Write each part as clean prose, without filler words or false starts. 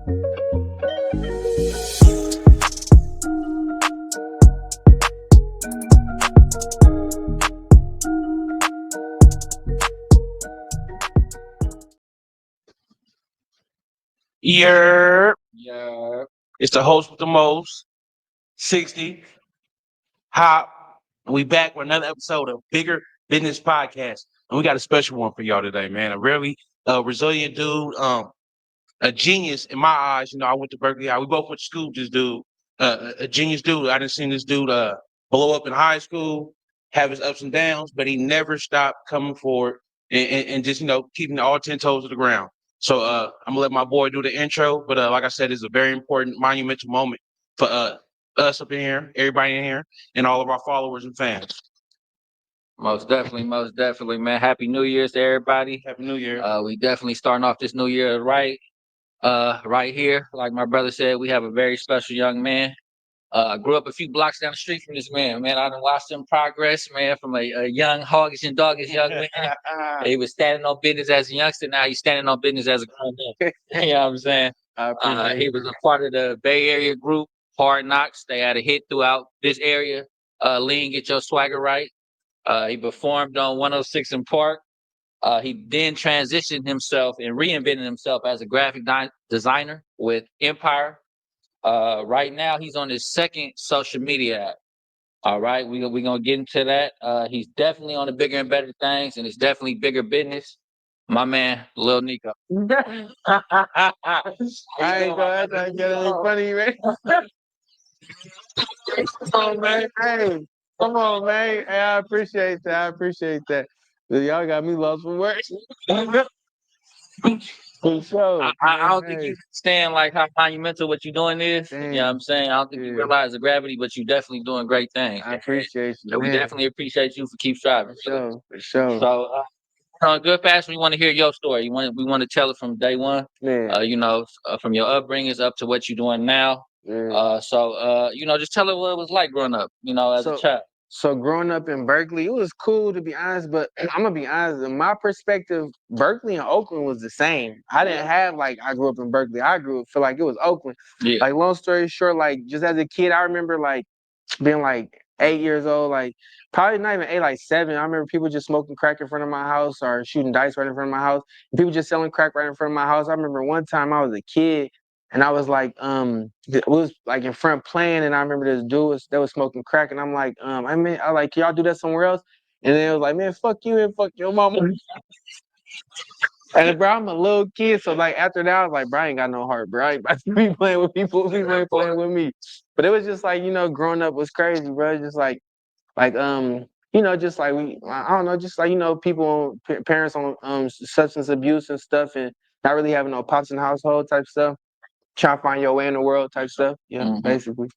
Yeah, Yeah. it's the host with the most, 60 Hop. We back with another episode of Bigger Business Podcast, and we got a special one for y'all today, man. A really resilient dude, a genius in my eyes. You know, I went to Berkeley High. We both went to school with this dude, a genius dude. I didn't see this dude blow up in high school, have his ups and downs, but he never stopped coming forward and just keeping all 10 toes to the ground. So I'm gonna let my boy do the intro, but like I said, it's a very important, monumental moment for us up in here, everybody in here, and all of our followers and fans. Most definitely, man. Happy New Year's to everybody. Happy New Year. We definitely starting off this new year right here. Like my brother said, we have a very special young man. I grew up a few blocks down the street from this man. Man, I done watched him progress, man, from a young hoggish and doggish young man. He was standing on business as a youngster. Now he's standing on business as a grown up. You know what I'm saying? He was a part of the Bay Area group, Hard Knocks. They had a hit throughout this area. Lean, Get Your Swagger Right. He performed on 106 in Park. He then transitioned himself and reinvented himself as a graphic designer with Empire. Right now, he's on his second social media app. All right, we're gonna get into that. He's definitely on the bigger and better things, and it's definitely bigger business. My man, Lil Nico. I ain't gonna get any funny, man. Come on, man. Hey, come on, man. Hey, I appreciate that. I appreciate that. But y'all got me lost for words. For sure. I don't think you understand like how monumental what you're doing is. You know what I'm saying? I don't think you realize the gravity, but you're definitely doing great things. I appreciate you. So we definitely appreciate you for keep striving. For sure. So good fashion, we want to hear your story. We want to tell it from day one. From your upbringings up to what you're doing now. Just tell it what it was like growing up, as a child. So growing up in Berkeley, it was cool to be honest, but I'm gonna be honest, in my perspective, Berkeley and Oakland was the same. I didn't have I grew up in Berkeley. Feel like it was Oakland. Yeah. Like long story short, like just as a kid, I remember being 8 years old, probably not even 8, 7. I remember people just smoking crack in front of my house or shooting dice right in front of my house. People just selling crack right in front of my house. I remember one time I was a kid and I was it was in front playing, and I remember this dude that was smoking crack, and I'm can y'all do that somewhere else? And then it was like, man, fuck you and fuck your mama. And bro, I'm a little kid, so after that, I was like, bro, I ain't got no heart, bro. I ain't about to be playing with people. People ain't playing with me. But it was just growing up was crazy, bro. Just I don't know, people, parents on substance abuse and stuff, and not really having no pops in the household type stuff. Trying to find your way in the world type stuff. Yeah, basically.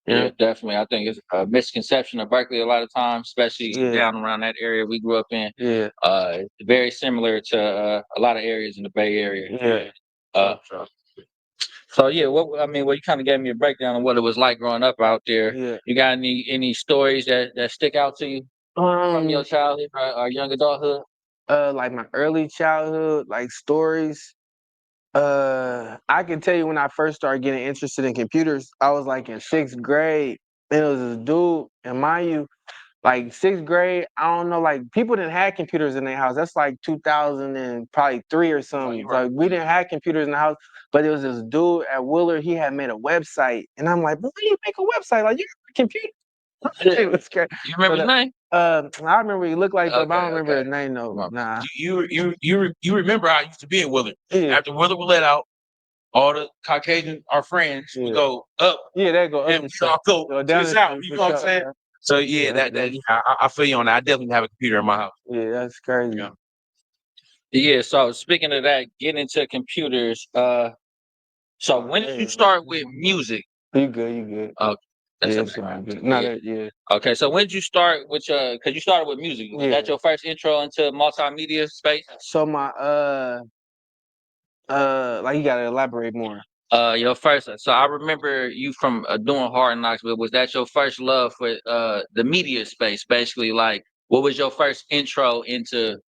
Yeah, definitely. I think it's a misconception of Berkeley a lot of times, especially down around that area we grew up in. Yeah. It's very similar to a lot of areas in the Bay Area. Yeah. You kind of gave me a breakdown of what it was like growing up out there. Yeah. You got any stories that stick out to you from your childhood or young adulthood? My early childhood, stories. I can tell you when I first started getting interested in computers, I was in 6th grade, and it was this dude, and mind you, 6th grade, I don't know, people didn't have computers in their house. That's 2000 and probably 3 or something. We didn't have computers in the house, but there was this dude at Willard, he had made a website, and I'm like, why do you make a website? You got a computer? It was crazy. You remember his name? I remember what he looked like, but I don't remember his name though. Nah. You remember I used to be at Willard. Yeah. After Willard was let out, all the Caucasian, our friends, would go up. Yeah, they go up. And we all go down the south. You know what I'm saying? So I feel you on that. I definitely have a computer in my house. Yeah, that's crazy. Yeah. So speaking of that, getting into computers. So when did you start with music? You good. Okay. That's good. Okay, so when did you start with because you started with music. Was that your first intro into multimedia space? So my you gotta elaborate more. Your first. So I remember you from doing Hard Knocks, but was that your first love for the media space? Basically, what was your first intro into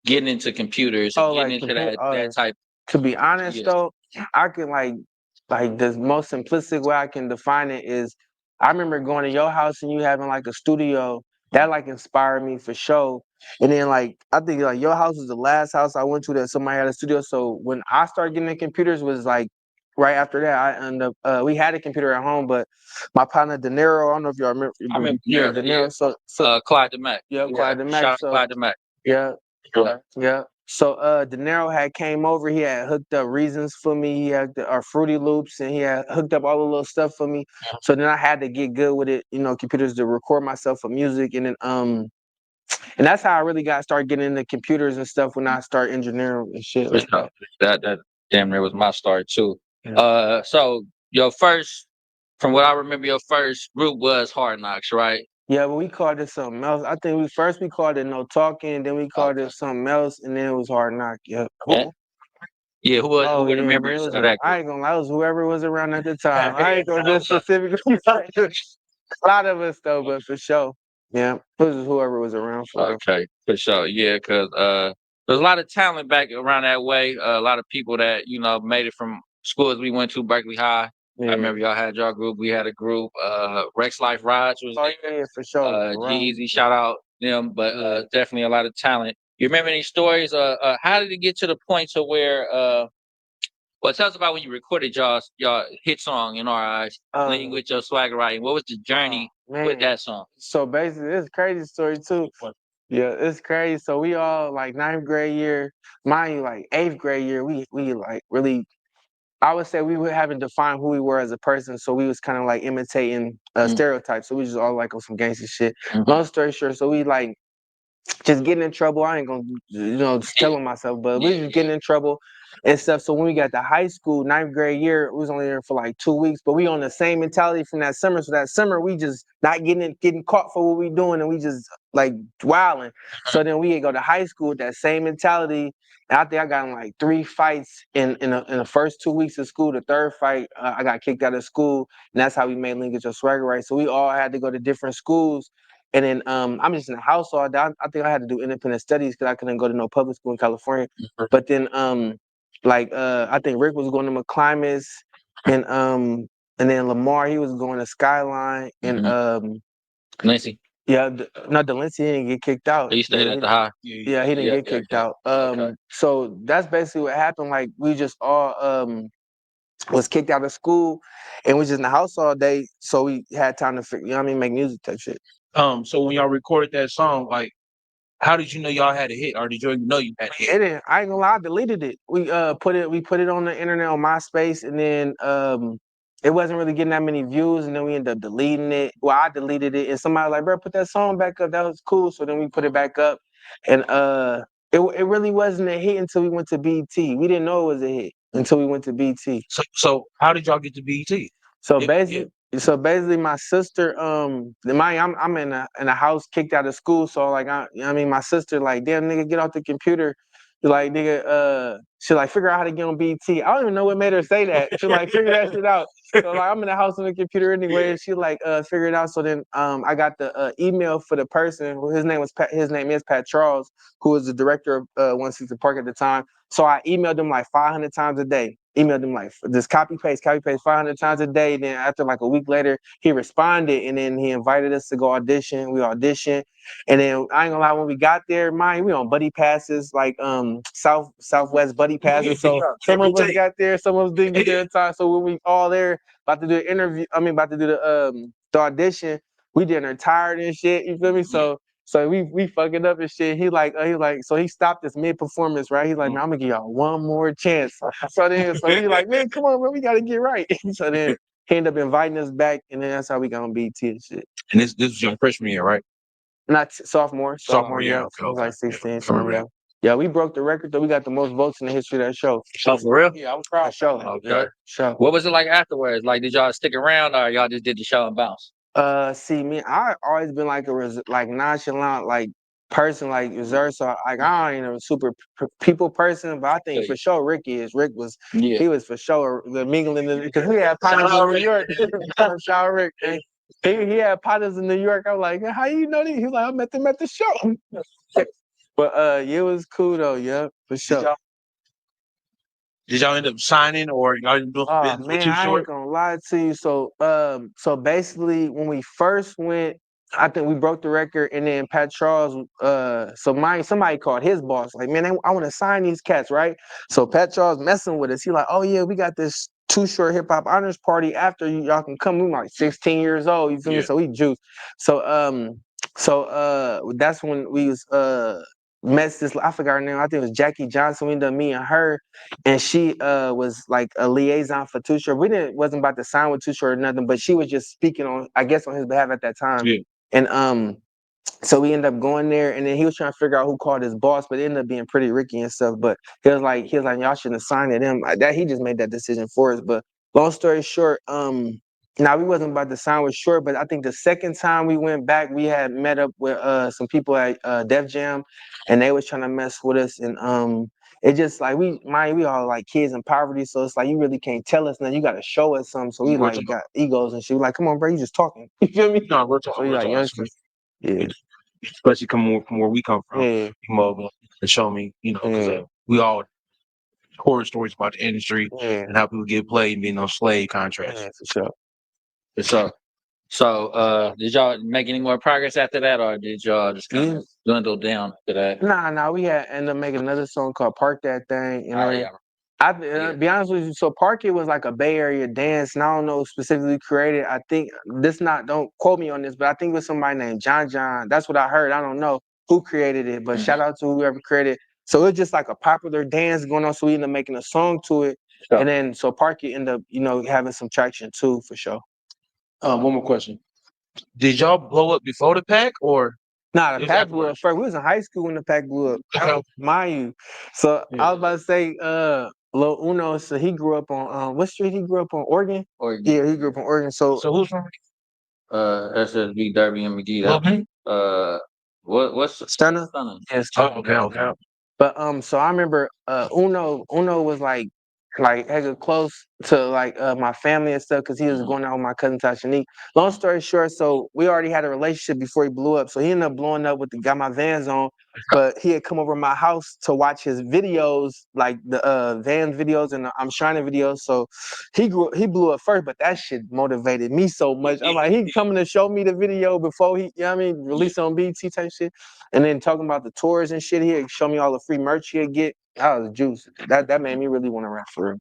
getting into computers and getting into that type? To be honest though, I can like the most simplistic way I can define it is, I remember going to your house and you having like a studio that like inspired me for sure. And then like I think like your house was the last house I went to that somebody had a studio. So when I started getting the computers was like right after that. I ended up we had a computer at home, but my partner De Niro, I don't know if y'all remember. I remember Yeah, De De Niro. Niro. So Clyde the Mac. yeah, Clyde the Mac. Shout out So Clyde the Mac. yeah, Yeah. yeah. So De Niro had came over, he had hooked up Reasons for me, he had Fruity Loops, and he had hooked up all the little stuff for me. So then I had to get good with it, you know, computers to record myself for music. And then and that's how I really got started getting into computers and stuff when I started engineering and shit like that. That damn near was my start too. Yeah. So your first, from what I remember, your first group was Hard Knocks, right? Yeah, but we called it something else. I think we called it No Talking, then we called it something else, and then it was Hard Knock. Yeah. Yeah, who Oh were the yeah, man. members of that group? I ain't gonna lie, it was whoever was around at the time. I ain't gonna just specifically say a lot of us though, but for sure. Yeah. It was whoever was around for real. Okay, for sure. Yeah, because there's a lot of talent back around that way. A lot of people that made it from schools we went to, Berkeley High. Yeah. I remember y'all had your group. We had a group. Rex Life Rides was there. Yeah, for sure. G-Eazy, shout out them. But definitely a lot of talent. You remember any stories? How did it get to the point to where well, tell us about when you recorded y'all hit song In Our Eyes, Lean With Your Swagger Right. What was the journey with that song? So basically, it's a crazy story too. Yeah, it's crazy. So we all like ninth grade year, mind you, like eighth grade year, we like really, I would say we haven't defined who we were as a person. So we was kind of like imitating stereotypes. So we just all like on some gangster shit. Long story short, so we like just getting in trouble. I ain't gonna just telling myself, but we just getting in trouble and stuff. So when we got to high school, ninth grade year, we was only there for like 2 weeks, but we on the same mentality from that summer. So that summer we just not getting caught for what we doing, and we just like wilding. So then we go to high school with that same mentality. And I think I got in like 3 fights in the first 2 weeks of school. The third fight, I got kicked out of school, and that's how we made Linkage of Swagger Right. So we all had to go to different schools. And then I'm just in the house all day. I think I had to do independent studies because I couldn't go to no public school in California. But then I think Rick was going to McClimas, and then Lamar, he was going to Skyline, and Nancy. yeah, no, Delancey didn't get kicked out. He stayed at the high. Yeah, he didn't get kicked out. So that's basically what happened. Like we just all was kicked out of school, and we just in the house all day. So we had time to figure, make music type shit. So when y'all recorded that song, like, how did you know y'all had a hit, or did you know you had a hit? It didn't. I ain't gonna lie, I deleted it. We put it on the internet on MySpace, and then it wasn't really getting that many views, and then we ended up deleting it. Well, I deleted it, and somebody was like, bro, put that song back up. That was cool. So then we put it back up, and it really wasn't a hit until we went to BT. We didn't know it was a hit until we went to BT. So how did y'all get to BT? So basically, my sister, I'm in a house kicked out of school. So like, my sister like, damn nigga, get off the computer. Like nigga, she like figure out how to get on BT. I don't even know what made her say that. She like figure that shit out. So like, I'm in the house on the computer anyway. And she like figure it out. So then I got the email for the person. His name is Pat Charles, who was the director of 160 Park at the time. So I emailed him like 500 times a day. Emailed him like just copy paste 500 times a day. Then after like a week later, he responded, and then he invited us to go audition. We auditioned, and then I ain't gonna lie, when we got there, we on buddy passes, like Southwest buddy passes. So some of us got there, some of us didn't get there in time. So when we all there about to do the interview, about to do the audition, we didn't tired and shit. You feel me? So we fucking up and shit. So he stopped us mid performance, right? He's like, man, I'm gonna give y'all one more chance. So he like, man, come on, man, we gotta get right. So then he ended up inviting us back, and then that's how we got on BT and shit. And this was your freshman year, right? Not sophomore. Yeah. I was like 16. So yeah, we broke the record though. We got the most votes in the history of that show. Oh, for real? Yeah, I was proud. Show. Okay. Yeah, show. What was it like afterwards? Like, did y'all stick around, or y'all just did the show and bounce? See me, I always been like like nonchalant, like person, like reserved. So like I ain't a super people person, but I think for sure Rick was he was for sure the mingling because he had partners in New York. Shout out Rick. He had partners in New York. I was like, how you know that? He was like, I met them at the show. But it was cool though, yeah, for sure. Did y'all end up signing or y'all ended up doing some Oh business with man, Too I ain't Short? gonna lie to you. So basically, when we first went, I think we broke the record, and then Pat Charles, somebody called his boss, like, man, I want to sign these cats, right? So Pat Charles messing with us. He like, oh yeah, we got this Too Short hip hop honors party after y'all can come. We like 16 years old, you feel me? Yeah. So we juice. So that's when we was met this. I forgot her name. I think it was Jackie Johnson. We ended up meeting her, and she was like a liaison for Too Short. We didn't wasn't about to sign with Too Short or nothing, but she was just speaking on, I guess, on his behalf at that time. Yeah. And so we ended up going there, and then he was trying to figure out who called his boss, but it ended up being Pretty Ricky and stuff. But he was like, y'all shouldn't have signed to them. That he just made that decision for us. But long story short, now we wasn't about to sign with Short, but I think the second time we went back, we had met up with some people at Def Jam, and they was trying to mess with us, and it just like we all like kids in poverty, so it's like you really can't tell us nothing. You got to show us something. So we We're like talking. got egos and shit. We like, come on, bro, you just talking. You feel me? No, we're So talking. we We're like talking. youngsters. Yeah, Especially coming from where we come from, yeah, mobile, and show me, because yeah, we all horror stories about the industry yeah, and how people get played and being on slave contracts. yeah, for sure. So, did y'all make any more progress after that, or did y'all just kind Yeah. of dwindle down after that? Nah, we had ended up making another song called "Park That Thing," and Oh then yeah, I be honest with you. So Park It was like a Bay Area dance, and I don't know specifically created. I think don't quote me on this, but I think it was somebody named John John. That's what I heard. I don't know who created it, but shout out to whoever created it. So it's just like a popular dance going on. So we ended up making a song to it, sure. and then so Park It ended up having some traction too for sure. One more question. Did y'all blow up before the pack or Nah, it the was pack blew up afterwards? first. We was in high school when the pack blew up. Okay. Mind you. So Yeah. I was about to say, Lil Uno, so he grew up on what street he grew up on? Oregon? Or Yeah, he grew up on Oregon. So So who's from SSB Derby and McGee. Lil Baby? What's Stunner? Stunner? Yeah, Oh, Stunner. okay. But so I remember Uno was like hella close to like my family and stuff because he was going out with my cousin Tashanique. Long story short, so we already had a relationship before he blew up. So he ended up blowing up with got my Vans on, but he had come over to my house to watch his videos, like the Vans videos and the I'm Shining videos. So he blew up first, but that shit motivated me so much. I'm like, he coming to show me the video before he, release it on BT type shit. And then talking about the tours and shit, he'd show me all the free merch he'd get. I was juice. That made me really want to rap for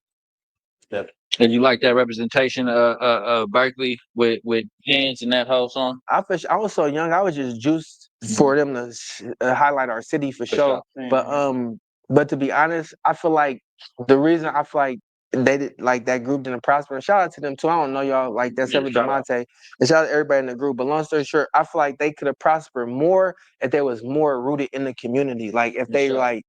real. And you like that representation of Berkeley with Pins and that whole song? I was so young. I was just juiced for them to highlight our city for sure. But to be honest, I feel like the reason I feel like they did like that group didn't prosper. And shout out to them too. I don't know y'all like that's Yeah, ever shout out. Demonte. And shout out to everybody in the group. But long story short, I feel like they could have prospered more if they was more rooted in the community. Like if they Sure. like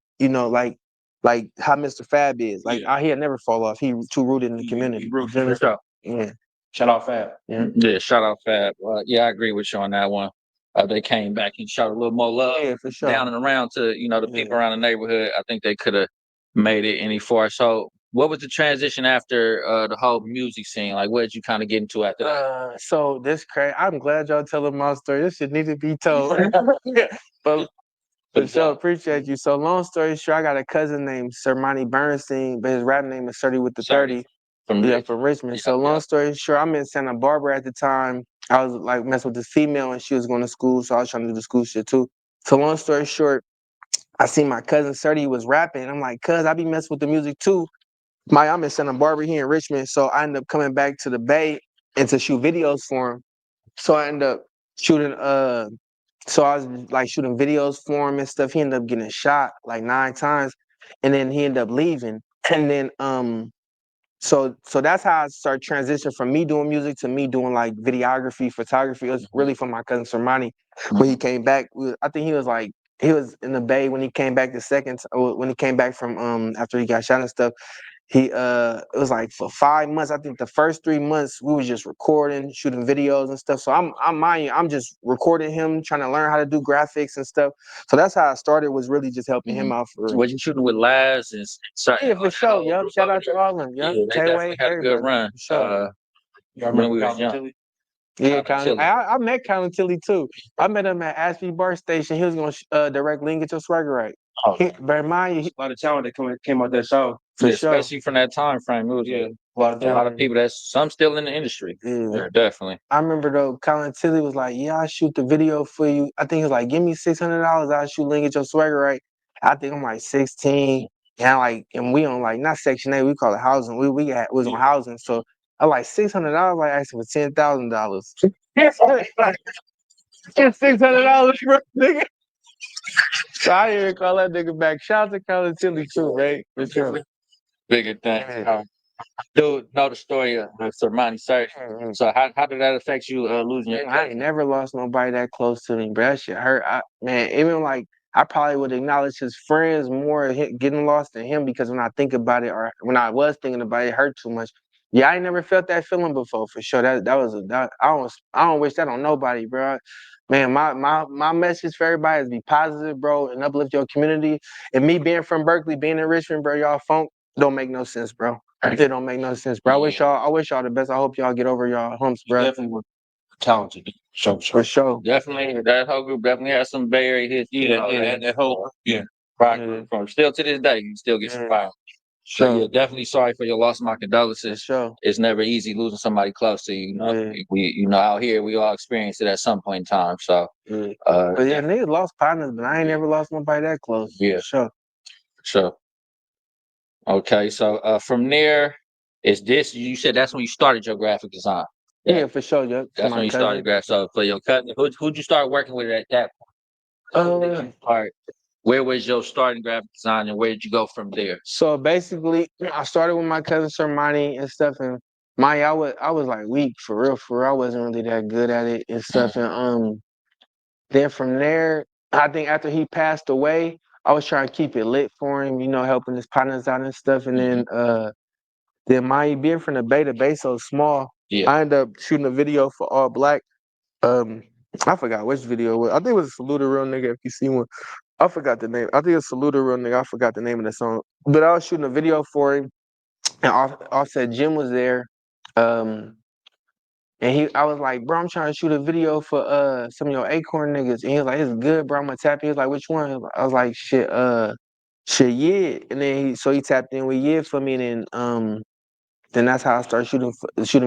how Mr. Fab is. Like Yeah. he'll never fall off. He too rooted in the community. rooted You feel me? For sure. Yeah. Shout out Fab. Yeah, shout out Fab. Yeah, I agree with you on that one. They came back and showed a little more love Yeah, for sure. down and around to the Yeah. people around the neighborhood. I think they could have made it any far. So, what was the transition after the whole music scene? Like, what did you kind of get into after that? So this crazy. I'm glad y'all telling my story. This shit need to be told. But for sure, appreciate you. So long story short, I got a cousin named Sermani Bernstein, but his rap name is 30 with the 30. From Richmond. So long story short, I'm in Santa Barbara at the time. I was like messing with this female and she was going to school, so I was trying to do the school shit too. So long story short, I seen my cousin 30 was rapping. I'm like, cuz I be messing with the music too. I'm in Santa Barbara here in Richmond, so I ended up coming back to the Bay and to shoot videos for him. So I ended up shooting so I was like shooting videos for him and stuff. He ended up getting shot like 9 times and then he ended up leaving. And then so that's how I started transitioning from me doing music to me doing like videography, photography. It was really from my cousin Sermani when he came back. I think he was in the Bay when he came back when he came back from after he got shot and stuff. It was like for 5 months. I think the first 3 months we was just recording, shooting videos and stuff. So I'm just recording him, trying to learn how to do graphics and stuff. So that's how I started, was really just helping him out for real. Was you shooting with Laz and Yeah, for sure. Yup. Shout out to all of them. Yup. Yeah, they definitely Tay-Way, had a good everybody. run. For sure. When we was young. Yeah, Chili. I met Colin Tilly too. I met him at Ashby Bar Station. He was gonna direct Link Get Your Swagger Right. Bear in mind, A lot of talent that came out that show. for Yeah, sure. especially from that time frame. It was Yeah, a lot of a lot talent. of people that's some still in the industry. Yeah. Yeah, definitely. I remember though, Colin Tilly was like, "Yeah, I'll shoot the video for you." I think he was like, "Give me $600, I'll shoot link at your swagger right." I think I'm like 16, and we on like not Section 8, we call it housing. We was on housing, so I like $600, like asking for $10,000. $600, bro, nigga. So I didn't even call that nigga back. Shout out to Colin Tilly too, right? For sure. Bigger thing. Yeah. Dude, know the story of Sermani Search. So how did that affect you losing your I ain't never lost nobody that close to me, bro. That shit hurt. Man, even like I probably would acknowledge his friends more getting lost than him because when I think about it, or when I was thinking about it, it hurt too much. Yeah, I ain't never felt that feeling before for sure. I don't wish that on nobody, bro. Man, my message for everybody is be positive, bro, and uplift your community. And me being from Berkeley, being in Richmond, bro, y'all funk don't make no sense, bro. It don't make no sense, bro. I wish y'all the best. I hope y'all get over y'all humps, bro. Definitely were talented. For sure. Definitely, that whole group definitely has some Bay Area hits. That whole From still to this day, you still get some fire. So Sure. yeah, definitely sorry for your loss. My For condolences. sure. It's never easy losing somebody close to you. You know, Yeah. we out here we all experience it at some point in time. So Yeah. But yeah, niggas lost partners, but I ain't never lost nobody that close. Yeah. For sure. sure. Okay, so from there, is this you said that's when you started your graphic design? Yeah, for sure. Yeah. That's when you started graphic. So for your cousin, who'd you start working with at that Uh, part? Where was your starting graphic design and where did you go from there? so basically, I started with my cousin Sermani and stuff, and I was like weak for real. For real, I wasn't really that good at it and stuff, and then from there, I think after he passed away, I was trying to keep it lit for him, you know, helping his partners out and stuff, and then my being from the base so small, Yeah. I ended up shooting a video for All Black. Um, I forgot which video it was. I think it was Salute a Real Nigga if you see one. I forgot the name. I think it's Salute a Real Nigga. I forgot the name of the song. But I was shooting a video for him, and Offset Jim was there. Um, and I was like, bro, I'm trying to shoot a video for some of your Acorn niggas. And he was like, it's good, bro. I'm gonna tap in. He was like, which one? I was like, shit, yeah. And then he tapped in with yeah for me, and then that's how I started shooting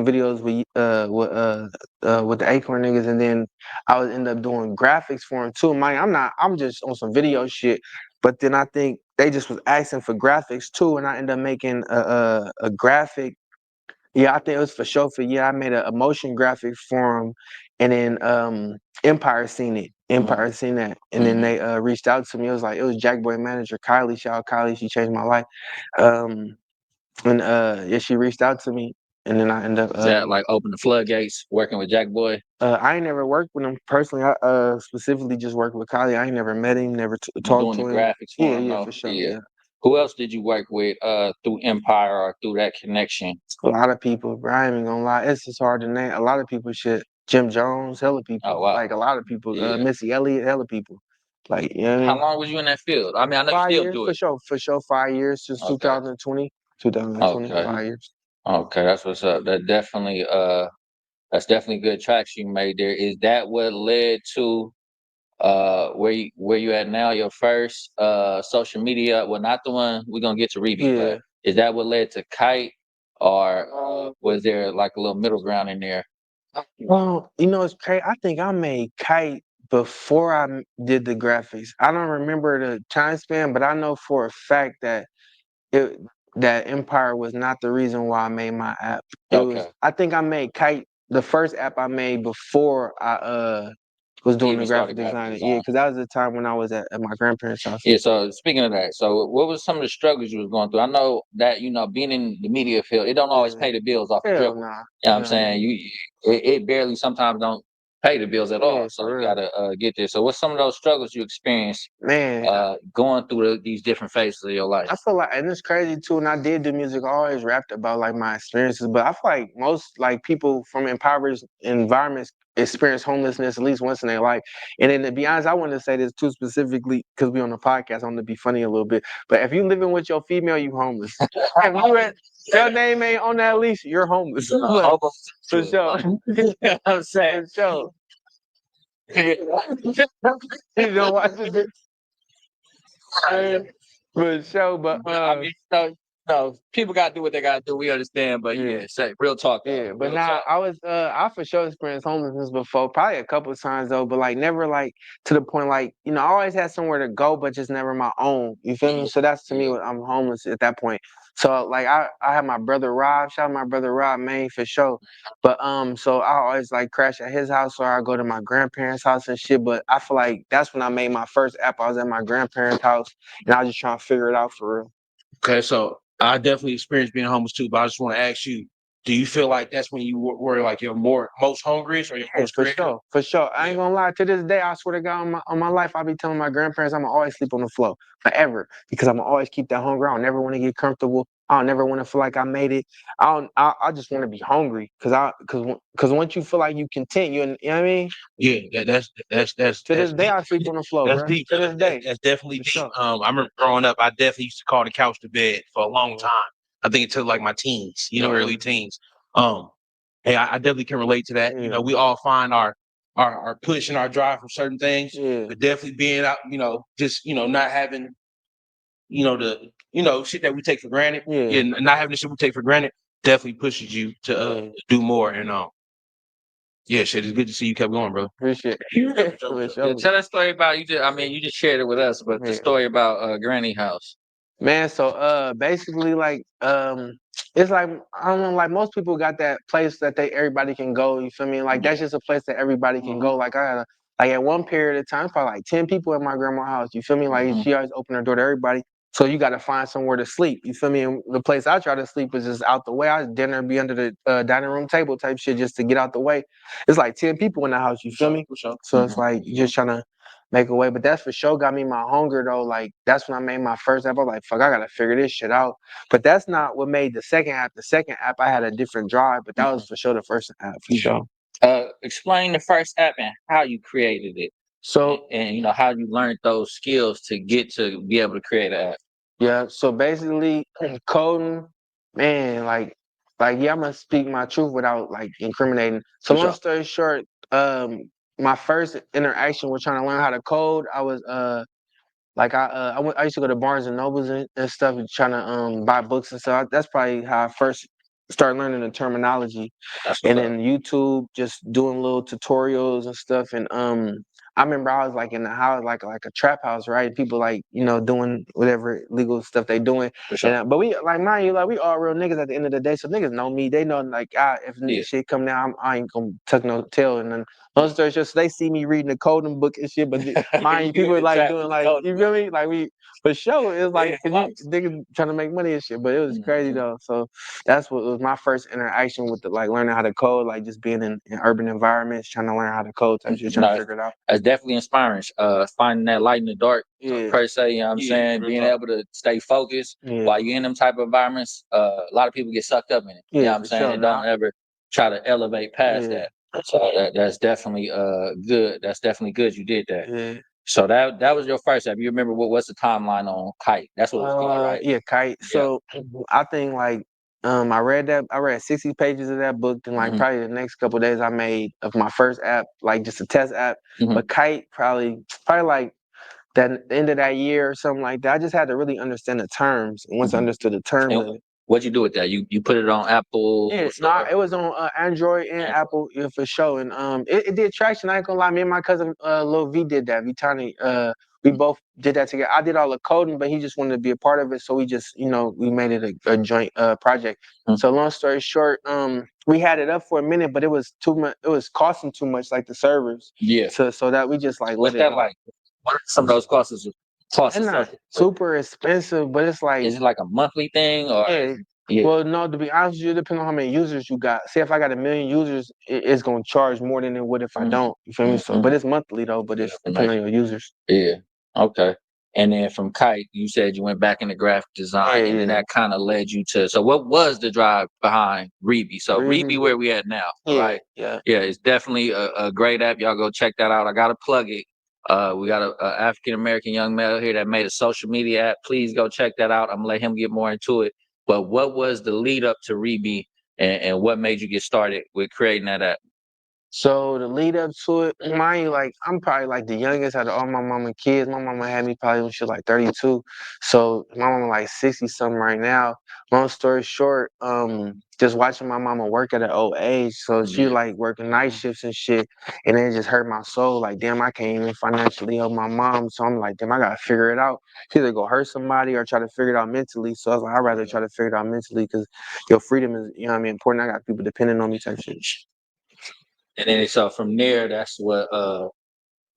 videos with the Acorn niggas, and then I would end up doing graphics for them too. I'm just on some video shit, but then I think they just was asking for graphics too, and I ended up making a graphic. Yeah, I think it was for sure. I made a motion graphic for them, and then Empire seen it. Empire seen that, and then they reached out to me. It was Jackboy manager Kylie. Shout out Kylie, she changed my life. And yeah, she reached out to me, and then I ended up that like open the floodgates working with Jack Boy? I ain't never worked with him personally. I specifically just worked with Kylie. I ain't never met him, never talked to him. Graphics for him, Yeah, for sure. Yeah. Who else did you work with through Empire or through that connection? A lot of people, bro. I ain't even gonna lie. It's just hard to name. A lot of people shit. Jim Jones, hella people. Oh, wow. Like a lot of people. Yeah. Missy Elliott, hella people. Like, you know what I How mean? long was you in that field? I mean, I know you 5 still years, do for it. sure. For sure, 5 years since Okay. 2020. 2020, Okay. 5 years. Okay, that's what's up. That's definitely good traction you made there. Is that what led to where you at now, your first social media? Well, not the one we're gonna get to Reeby, Yeah. but is that what led to Kite, or was there like a little middle ground in there? Well, you know, it's crazy. I think I made Kite before did the graphics. I don't remember the time span, but I know for a fact that it that Empire was not the reason why I made my app. I think I made Kite the first app I made before I was doing the graphic design. Yeah, because that was the time when I was at my grandparents' house. Yeah. So speaking of that, so what was some of the struggles you was going through? I know that being in the media field, it don't always pay the bills off the Hell dribble. nah. You know what I'm saying? It barely sometimes don't pay the bills at all. So you gotta get there. So what's some of those struggles you experienced, Man, going through these different phases of your life? I feel like, and it's crazy too. And I did do music. I always rapped about like my experiences, but I feel like most like people from impoverished environments experience homelessness at least once in their life. And then to be honest, I want to say this too specifically because we on the podcast. I want to be funny a little bit. But if you living with your female, you homeless. If your name ain't on that leash, you're homeless. For sure. I'm saying, for sure. You know what? For sure, but I mean, no, people gotta do what they gotta do. We understand, but yeah, say real talk. yeah, but Real now talk. I for sure experienced homelessness before, probably a couple of times though, but like never like to the point like I always had somewhere to go, but just never my own. You feel me? So that's to me what I'm homeless at that point. So like I had my brother Rob, shout out my brother Rob, man, for sure. But so I always like crash at his house or I go to my grandparents' house and shit. But I feel like that's when I made my first app. I was at my grandparents' house and I was just trying to figure it out for real. Okay, so I definitely experienced being homeless too, but I just want to ask you, do you feel like that's when you were like your most hungriest or your Yeah, most for creative? sure, for sure. I ain't gonna lie. To this day, I swear to God, on my life, I be telling my grandparents I'm gonna always sleep on the floor forever because I'm gonna always keep that hunger. I don't never want to get comfortable. I don't never want to feel like I made it. I don't. I just want to be hungry because once you feel like you content, you know what I mean. Yeah, To this that's day, deep. I sleep on the floor, That's bro. deep. To this day, That's definitely for deep. sure. I remember growing up, I definitely used to call the couch the bed for a long time. I think until like my teens, early teens. Um, hey, I definitely can relate to that. Yeah. We all find our push and our drive from certain things, Yeah. but definitely being out, just not having, the shit that we take for granted. Yeah. Not having the shit we take for granted definitely pushes you to do more. And yeah, shit, it's good to see you kept going, bro. Appreciate it. For Yeah, sure. tell that story about you. I mean, you just shared it with us, but the Yeah. story about Granny House. Man, so basically like it's like I don't know, like most people got that place that everybody can go, you feel me? Like that's just a place that everybody can go. Like I had like at one period of time, probably like 10 people at my grandma's house, you feel me? Like she always opened her door to everybody. So you gotta find somewhere to sleep. You feel me? And the place I try to sleep is just out the way. I dinner be under the dining room table type shit just to get out the way. It's like 10 people in the house, you feel me? So it's like you just trying to make a way. But that's for sure got me my hunger though. Like that's when I made my first app. I was like, fuck, I gotta figure this shit out. But that's not what made the second app. The second app I had a different drive, but that was for sure the first app for sure. Explain the first app and how you created it, So and how you learned those skills to get to be able to create an app. yeah, so basically coding, man, like yeah, I'm gonna speak my truth without like incriminating. So For long sure. story short, my first interaction with trying to learn how to code, I was like I used to go to Barnes and Nobles and stuff and trying to buy books and stuff. That's probably how I first started learning the terminology. That's And what's up. then YouTube, just doing little tutorials and stuff. And I remember I was like in the house, like a trap house, right? People like doing whatever legal stuff they doing. For sure. And but we like mind you, like we all real niggas at the end of the day. So niggas know me. They know like if Yeah. shit come down, I ain't gonna tuck no tail. And then long story short, so they see me reading the coding book and shit. But mind you, people like doing like you feel me? Like we for sure. It was like niggas trying to make money and shit. But it was crazy though. So that's what was my first interaction with like learning how to code, like just being in urban environments, trying to learn how to code type shit, trying to figure it out. That's definitely inspiring. Finding that light in the dark, Yeah. per se, you know what I'm saying? Being able to stay focused while you're in them type of environments. A lot of people get sucked up in it. You know what I'm saying? And don't ever try to elevate past that. So that's definitely good. That's definitely good you did that. Yeah. So that was your first app. You remember what's the timeline on Kite? That's what it was called, right? Yeah, Kite. So I think like I read 60 pages of that book, and like probably the next couple of days I made of my first app, like just a test app. But Kite probably like that end of that year or something like that. I just had to really understand the terms. And once I understood the terms of it. What'd you do with that? You put it on Apple? Yeah, no, it was on Android and Apple, yeah, for sure. And it did traction. I ain't gonna lie, me and my cousin Lil V did that. Vitani, we both did that together. I did all the coding, but he just wanted to be a part of it, so we just we made it a joint project. So long story short, we had it up for a minute, but it was too much. It was costing too much, like the servers. Yeah. So that we just like What's let it that go. like? What are some of those costs? It's not super expensive, but it's like is it like a monthly thing or? Yeah. Well, no, to be honest with you, it depends on how many users you got. Say if I got 1 million users, it's gonna charge more than it would if I don't. You feel me? So, but it's monthly though. But it's depending on your users. Yeah. Okay. And then from Kite, you said you went back into graphic design, and then that kind of led you to. So, what was the drive behind Reeby? So, Reeby, where we at now, right? Yeah. Yeah, it's definitely a great app. Y'all go check that out. I gotta plug it. We got a African American young male here that made a social media app. Please go check that out. I'm gonna let him get more into it. But what was the lead up to Reeby, and what made you get started with creating that app? So the lead up to it, mind you, like I'm probably like the youngest out of all my mama kids. My mama had me probably when she was like 32. So my mama like 60 something right now. Long story short, just watching my mama work at an old age. So she Yeah. like working night shifts and shit. And it just hurt my soul. Like, damn, I can't even financially help my mom. So I'm like, damn, I gotta figure it out. Either go hurt somebody or try to figure it out mentally. So I was like, I'd rather try to figure it out mentally because your freedom is, you know what I mean, important. I got people depending on me type shit. And then so from there, that's what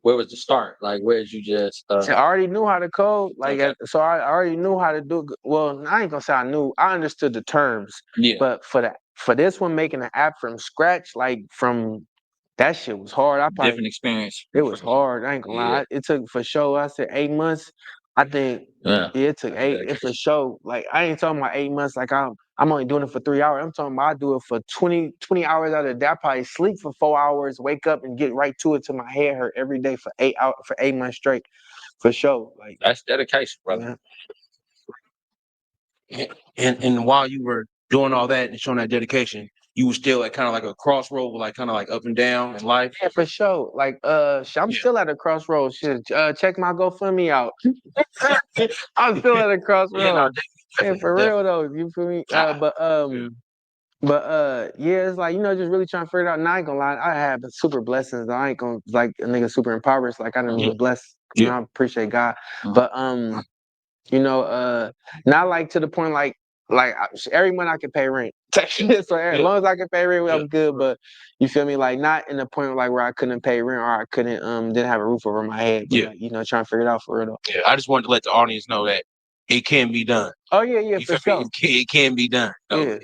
where was the start? Like where did you just I already knew how to code, like Okay. so I already knew how to do it. Well, I ain't gonna say I knew. I understood the terms, Yeah. but for this one, making an app from scratch, like from that shit was hard. I probably Different experience. it was hard. I ain't gonna lie. It took for sure. I said 8 months. I think Yeah. it took eight. It for sure. Like I ain't talking about 8 months. Like I'm only doing it for 3 hours. I'm talking about I do it for 20 hours out of the day. I probably sleep for 4 hours, wake up and get right to it till my head hurt every day for 8 hours for 8 months straight. For sure. Like That's dedication, brother. And while you were doing all that and showing that dedication, you were still at kind of like a crossroad, like kind of like up and down in life. yeah, for sure. Like I'm Yeah. still at a crossroads. Shit, check my GoFundMe out. I'm still at a Yeah, no, crossroads. Yeah, definitely, for definitely. real though. You feel me? Ah, But yeah, it's like, just really trying to figure it out. And I ain't gonna lie, I have super blessings though. I ain't gonna like a nigga super impoverished. Like I done yeah, was blessed. yeah. I appreciate God. Mhm. But you know, not like to the point like every month I can pay rent. So as Yeah. long as I can pay rent, Yeah. I'm good. But you feel me? Like not in the point like where I couldn't pay rent or I couldn't didn't have a roof over my head. But Yeah. like, trying to figure it out for real though. Yeah. I just wanted to let the audience know that it can be done. Oh yeah, yeah, You for feel me? sure. It can be done. So Yeah,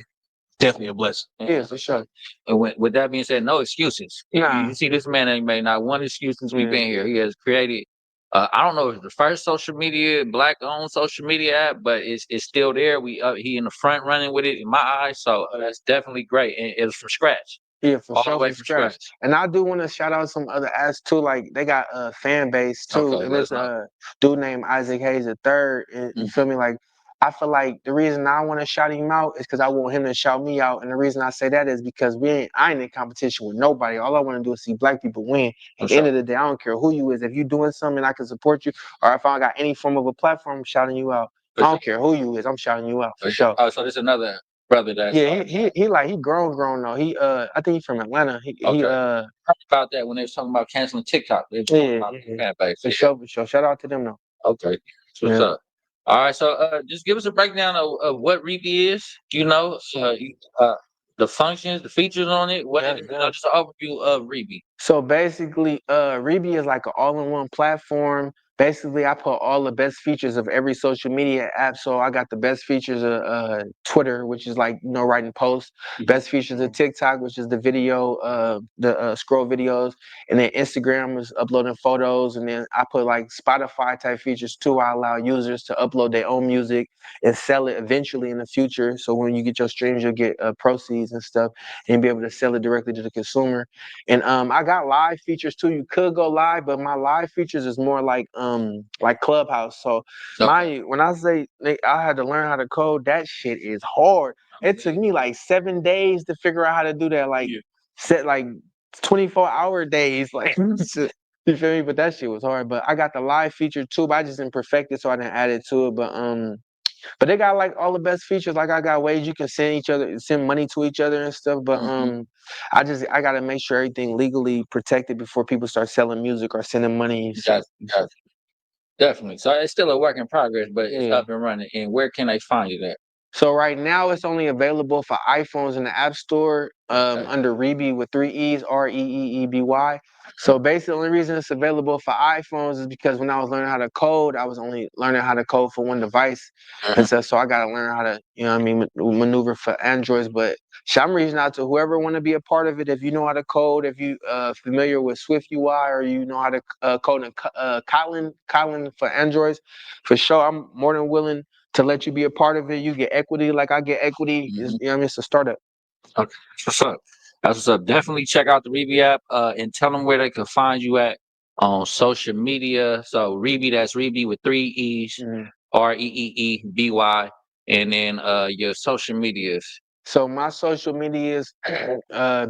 definitely a blessing. yeah, for sure. And with that being said, no excuses. Nah. You see, this man ain't made not one excuse since we've Yeah. been here. He has created, I don't know if it's the first social media, black-owned social media app, but it's still there. He in the front running with it in my eyes, so that's definitely great. And it's from scratch, Yeah, for all the sure, way from from scratch. scratch. And I do want to shout out some other apps too. Like they got a fan base too, Okay, and let there's us know. a dude named Isaac Hayes the third. And you feel me? Like I feel like the reason I want to shout him out is because I want him to shout me out. And the reason I say that is because I ain't in competition with nobody. All I want to do is see black people win. For At the end sure. of the day, I don't care who you is. If you doing something, I can support you. Or if I got any form of a platform, I'm shouting you out. I don't care who you is. I'm shouting you out for sure. Oh, so there's another brother that's Yeah, he grown though. I think he's from Atlanta. He okay. Heard about that when they was talking about canceling TikTok. They was talking about the fan base. for sure, for sure. Shout out to them though. Okay. So what's Yeah. up? All right, so just give us a breakdown of what Reeby is, the functions, the features on it, what Yeah, it is, yeah. just an overview of Reeby. So basically, Reeby is like an all-in-one platform. Basically, I put all the best features of every social media app. So I got the best features of Twitter, which is like writing posts. Best features of TikTok, which is the video, the scroll videos, and then Instagram is uploading photos. And then I put like Spotify type features too. I allow users to upload their own music and sell it eventually in the future. So when you get your streams, you'll get proceeds and stuff, and be able to sell it directly to the consumer. And I got live features too. You could go live, but my live features is more like Clubhouse. So when I say I had to learn how to code, that shit is hard. It took me like 7 days to figure out how to do that. Like set like 24-hour days. Like you feel me? But that shit was hard. But I got the live feature too, but I just didn't perfect it, so I didn't add it to it. But they got like all the best features. Like I got ways you can send money to each other and stuff. But I gotta make sure everything legally protected before people start selling music or sending money. Gotcha. Definitely. So it's still a work in progress, but it's Yeah. up and running. And where can they find you at? So right now it's only available for iPhones in the App Store Okay. under Reeby with 3 E's, Reeeby. So basically, the only reason it's available for iPhones is because when I was learning how to code, I was only learning how to code for one device, and so I got to learn how to, maneuver for Androids. But I'm reaching out to whoever want to be a part of it. If you know how to code, if you familiar with Swift UI, or you know how to code in Kotlin for Androids, for sure, I'm more than willing to let you be a part of it. You get equity like I get equity. It's a startup. Okay. That's what's up. That's what's up. Definitely check out the Reeby app and tell them where they can find you at on social media. So Reeby, that's Reeby with 3 E's, Reeeby, and then your social medias. So my social media is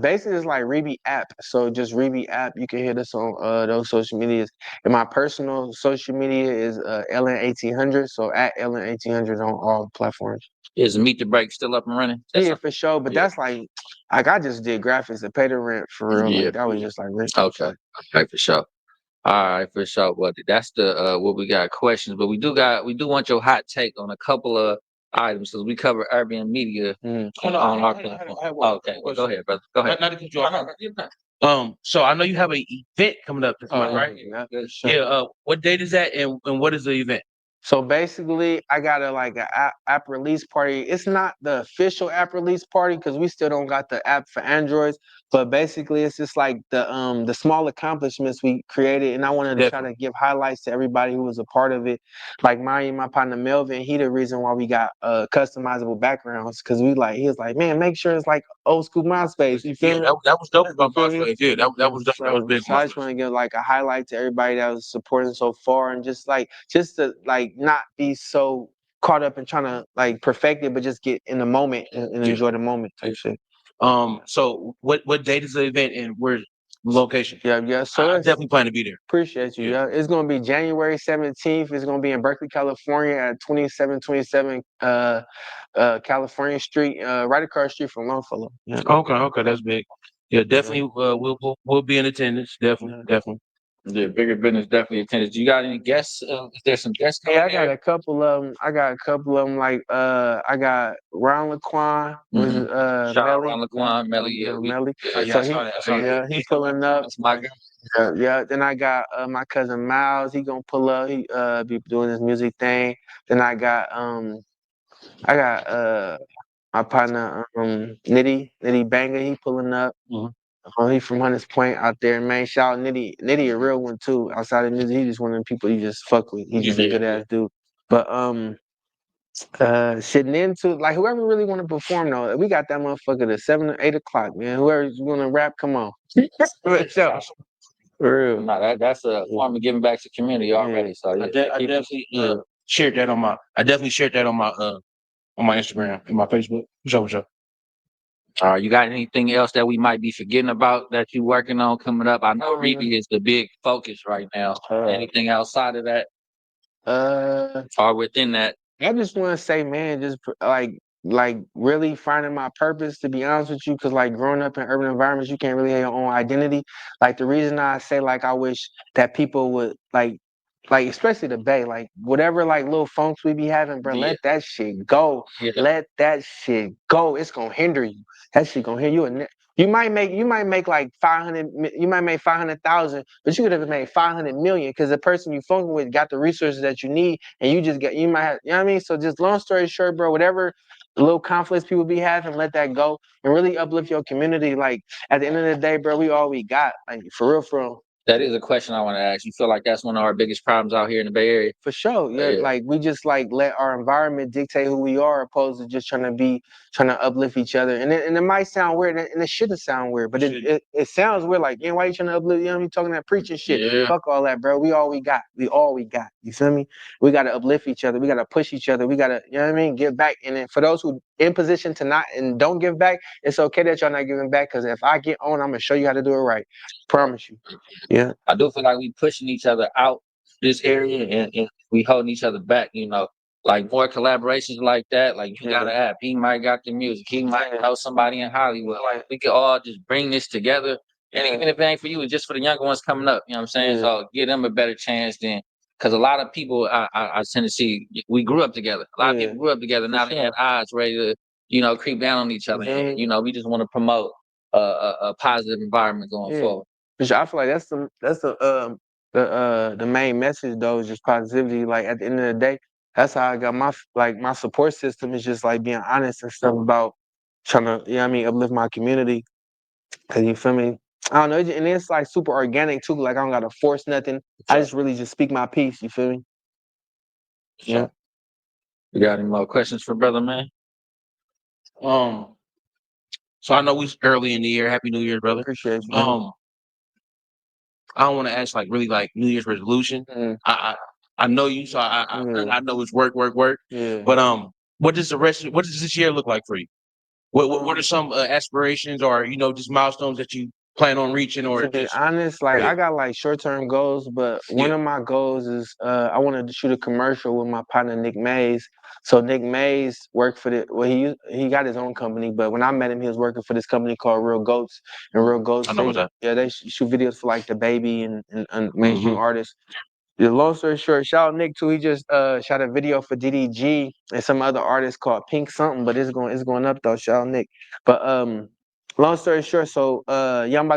basically it's like Reeby app. So just Reeby app. You can hit us on those social medias. And my personal social media is LN1800. So at LN1800 on all platforms. Is Meet the Break still up and running? Yeah, for sure. But that's like I just did graphics to pay the rent for real. Yeah. Like that was just like rent. Okay. Okay, for sure. All right, for sure. Well, that's the what we got questions, but we do want your hot take on a couple of items because we cover urban media Mm. Oh, no, on our I platform. have one Okay, well, go ahead, brother. Go ahead. Not to cut you off. So I know you have an event coming up this month, right? Yeah. What date is that, and what is the event? So basically, I got a app release party. It's not the official app release party because we still don't got the app for Androids. But basically, it's just like the small accomplishments we created, and I wanted to try to give highlights to everybody who was a part of it. Like my partner Melvin, he the reason why we got customizable backgrounds because he was like, man, make sure it's like old school MySpace. You feel me? That was dope about MySpace. Yeah, that was dope. That was big. So I just want to give like a highlight to everybody that was supporting so far, and just to like not be so caught up in trying to like perfect it, but just get in the moment and enjoy the moment type shit. So what date is the event and where's the location? Yeah. So I it's definitely plan to be there. appreciate you. Yeah, it's gonna be January 17th. It's gonna be in Berkeley, California, at 2727 California Street, right across the street from Longfellow. Yeah. Okay, that's big. Yeah, definitely. We'll be in attendance. Definitely. Yeah, bigger business definitely attended. You got any guests? Is there some guests coming? Yeah, I got a couple of them. Like I got Ron Laquan with Shout out Melly. Ron Laquan, Melly. Yeah, Melly. Yeah, So I saw that. I saw that. yeah, he pulling up. That's my girl. Yeah. Then I got my cousin Miles. He gonna pull up. He be doing his music thing. Then I got my partner Nitty Banger. He pulling up. Mhm. He from Hunters Point out there, man. Shout out Nitty a real one too. Outside of music, he just one of the people you just fuck with. He's just a good ass dude. But sitting into like whoever really want to perform though, we got that motherfucker to 7 or 8 o'clock, man. Whoever's gonna rap, come on. For real. No, that's a form of giving back to community already. So yeah, I definitely shared that on my. I definitely shared that on my Instagram and my Facebook. For sure. You got anything else that we might be forgetting about that you working on coming up? I know Reeby is the big focus right now. Anything outside of that or within that? I just want to say, man, just like really finding my purpose. To be honest with you, because like growing up in urban environments, you can't really have your own identity. Like the reason I say like I wish that people would like especially the Bay, like whatever like little funks we be having, bro. Let that shit go. Yeah. Let that shit go. It's gonna hinder you. That shit gonna hinder you. You might make like 500. You might make 500,000, but you could have made 500 million because the person you fucking with got the resources that you need, and you just you might have. You know what I mean? So just long story short, bro. Whatever little conflicts people be having, let that go and really uplift your community. Like at the end of the day, bro, we all we got. Like for real, for real. That is a question I want to ask. You feel like that's one of our biggest problems out here in the Bay Area? For sure. Yeah. Like we just like let our environment dictate who we are opposed to just trying to uplift each other. And it might sound weird and it shouldn't sound weird, but it sounds weird like, why you trying to uplift, you know what I mean? Talking that preaching shit. Yeah. Fuck all that, bro. We all we got. You feel me? We gotta uplift each other. We gotta push each other. We gotta, you know what I mean, give back. And then for those who in position to not and don't give back, it's okay that y'all not giving back. Cause if I get on, I'm gonna show you how to do it right. Promise you. Yeah. I do feel like we pushing each other out this area and we holding each other back, like more collaborations like that. Like you got an app, he might got the music, he might know somebody in Hollywood. Like we could all just bring this together. And even if it ain't for you, it's just for the younger ones coming up. You know what I'm saying? Yeah. So give them a better chance than because a lot of people I tend to see we grew up together. A lot of people grew up together. Now they have odds ready to, creep down on each other. And, we just want to promote a positive environment going forward. Which I feel like the main message though is just positivity. Like at the end of the day, that's how I got my support system is just like being honest and stuff about trying to, you know what I mean, uplift my community. Cause you feel me? I don't know, and it's like super organic too. Like I don't gotta force nothing. I just really just speak my piece. You feel me? Yeah. You got any more questions for brother man? So I know we early in the year. Happy New Year, brother. Appreciate you. Man. I don't want to ask like really like New Year's resolution. I know you, so I know it's work. Yeah. But what does this year look like for you? What are some aspirations or just milestones that you plan on reaching or To be just honest, like yeah. I got like short-term goals, but one Yeah. of my goals is I wanted to shoot a commercial with my partner Nick Mays. So Nick Mays worked for he got his own company, but when I met him, he was working for this company called Real Goats. And Real Goats, I know what's that. they shoot videos for like the Baby and mainstream Mm-hmm. artists. The long story short, shout out Nick too. He just shot a video for DDG and some other artist called Pink something, but it's going up though. Shout out Nick. But long story short, so yeah, I'm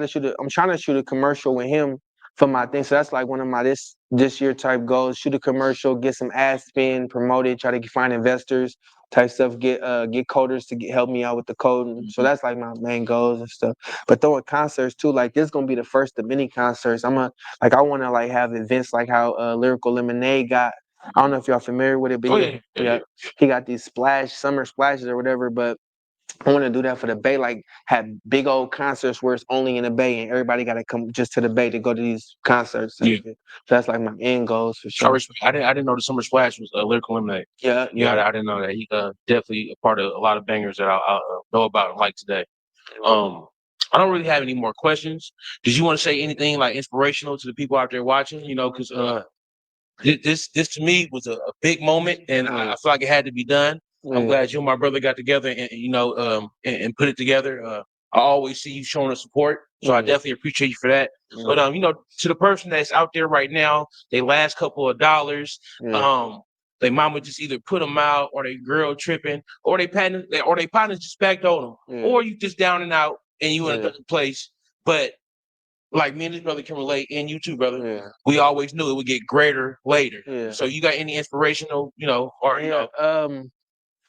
trying to shoot a commercial with him for my thing. So that's like one of my this year type goals. Shoot a commercial, get some ad spin, promote it, try to find investors type stuff, get coders to help me out with the coding. So that's like my main goals and stuff. But throwing concerts too, like this is gonna be the first of many concerts. I want to like have events like how Lyrical Lemonade got. I don't know if y'all familiar with it, but Oh yeah. he got these summer splashes or whatever. But I want to do that for the Bay, like have big old concerts where it's only in the Bay and everybody got to come just to the Bay to go to these concerts. Yeah. So that's like my end goals for I sure. respect. I didn't know the Summer Splash was Lyrical Lemonade. Yeah, Yeah, yeah. I didn't know that. He definitely a part of a lot of bangers that I know about and like today. I don't really have any more questions. Did you want to say anything like inspirational to the people out there watching? Because this to me was a big moment, and I feel like it had to be done. I'm glad you and my brother got together and and put it together. I always see you showing us support, so I definitely appreciate you for that. But to the person that's out there right now, they last couple of dollars, their mama just either put them out, or they girl tripping, or they partners just backed on them, or you just down and out and you in a good place. But like me and this brother can relate, and you too, brother. Yeah. We always knew it would get greater later. Yeah. So you got any inspirational, or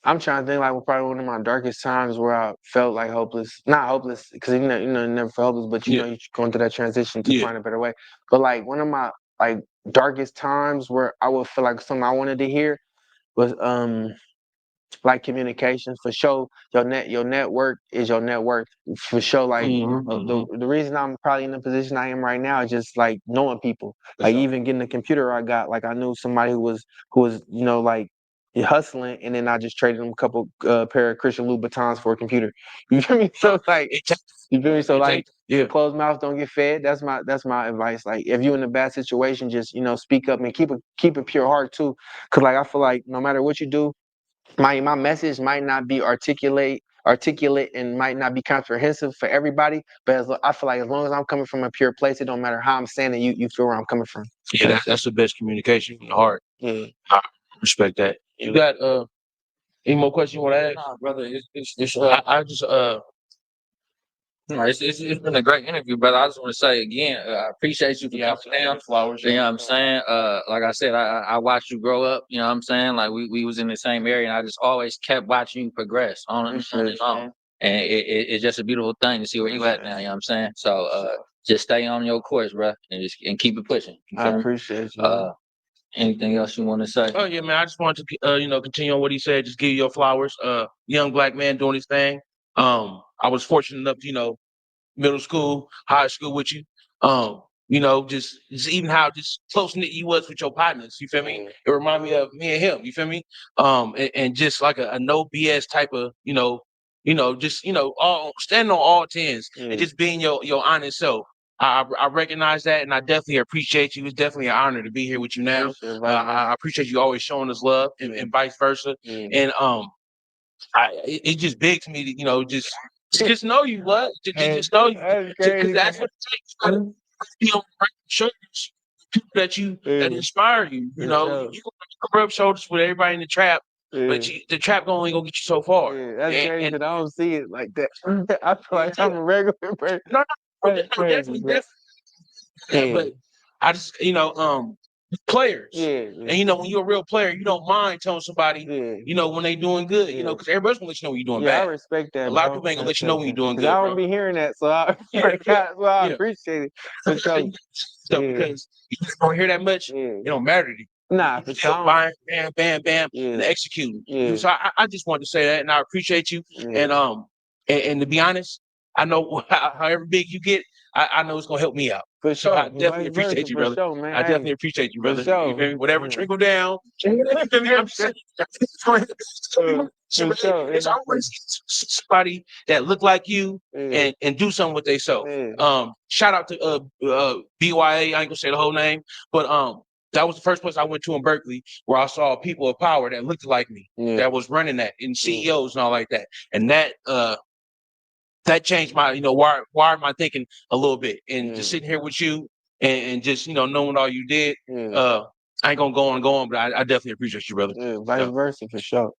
I'm trying to think like probably one of my darkest times where I felt like hopeless. Not hopeless because you never felt hopeless, but you're going through that transition to find a better way. But like one of my like darkest times where I would feel like something I wanted to hear was like communication for sure. Your network is your net worth for sure. Like the reason I'm probably in the position I am right now is just like knowing people. Like even getting the computer I got. Like I knew somebody who was like hustling, and then I just traded him a couple pair of Christian Louboutins for a computer. You feel me? So like you feel me? So like closed mouth don't get fed. That's my advice. Like if you're in a bad situation, just speak up and keep a pure heart too. Cause like I feel like no matter what you do, my message might not be articulate and might not be comprehensive for everybody, but I feel like as long as I'm coming from a pure place, it don't matter how I'm saying it, you feel where I'm coming from. Yeah, that's the best communication from the heart. Yeah. I respect that. You got any more questions you want to ask? Nah, brother, I just no, it's been a great interview, brother. I just want to say again, I appreciate you for coming down. flowers. You know what I'm saying? Like I said, I watched you grow up. You know what I'm saying? Like we was in the same area, and I just always kept watching you progress on and on and on. And it's just a beautiful thing to see where you at now. You know what I'm saying? So just stay on your course, bro, and keep it pushing. I appreciate you. Anything else you want to say? Oh yeah, man. I just wanted to continue on what he said. Just give you your flowers. Young black man doing his thing. I was fortunate enough to middle school, high school with you. Just even how just close knit you was with your partners. You feel me? It reminded me of me and him. You feel me? And just like a no BS type of just all standing on all tens and just being your honest self. I recognize that, and I definitely appreciate you. It's definitely an honor to be here with you now. I appreciate you always showing us love, and vice versa. And it's just big to me to just know you, what? Just know you, because that's what it takes. You gotta be on the right shoulders, people that inspire you. You can rub shoulders with everybody in the trap, but the trap only gonna get you so far. Yeah, that's crazy. And I don't see it like that. I feel like I'm a regular person. no, That's definitely. Yeah. But I just players. Yeah. And when you're a real player, you don't mind telling somebody, when they doing good, because everybody's gonna let you know when you're doing Yeah, I bad. respect that. A lot of Bro. people ain't gonna let you know when you're doing 'Cause good, I bro. don't be hearing that, so I appreciate it. For sure. So because you just don't hear that much, it don't matter to you. Nah, for Still sure. buying, bam, bam, bam, and executing. So I just wanted to say that, and I appreciate you. And to be honest, I know however big you get, I know it's gonna help me out. For So I sure. definitely Vice appreciate versa, you, for brother. sure, man. I definitely appreciate you, brother. For sure. You feel me? Whatever Yeah. trickle down. You feel me? I'm just saying, For sure. it's always somebody that look like you Yeah. and do something with themselves. Yeah. Shout out to BYA. I ain't gonna say the whole name, but that was the first place I went to in Berkeley where I saw people of power that looked like me Yeah. that was running that and CEOs and all like that. And that changed my, wired my thinking a little bit. And just sitting here with you and just, knowing all you did, Yeah. I ain't gonna go on, but I definitely appreciate you, brother. Yeah. Vice versa, for sure.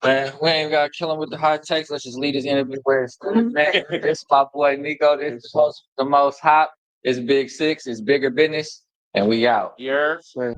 Man, we ain't gotta kill him with the hot takes. Let's just lead his interview where it's man. This is my boy Nico. This is the most hot. It's Big Six. It's bigger business, and we out. Yeah. So-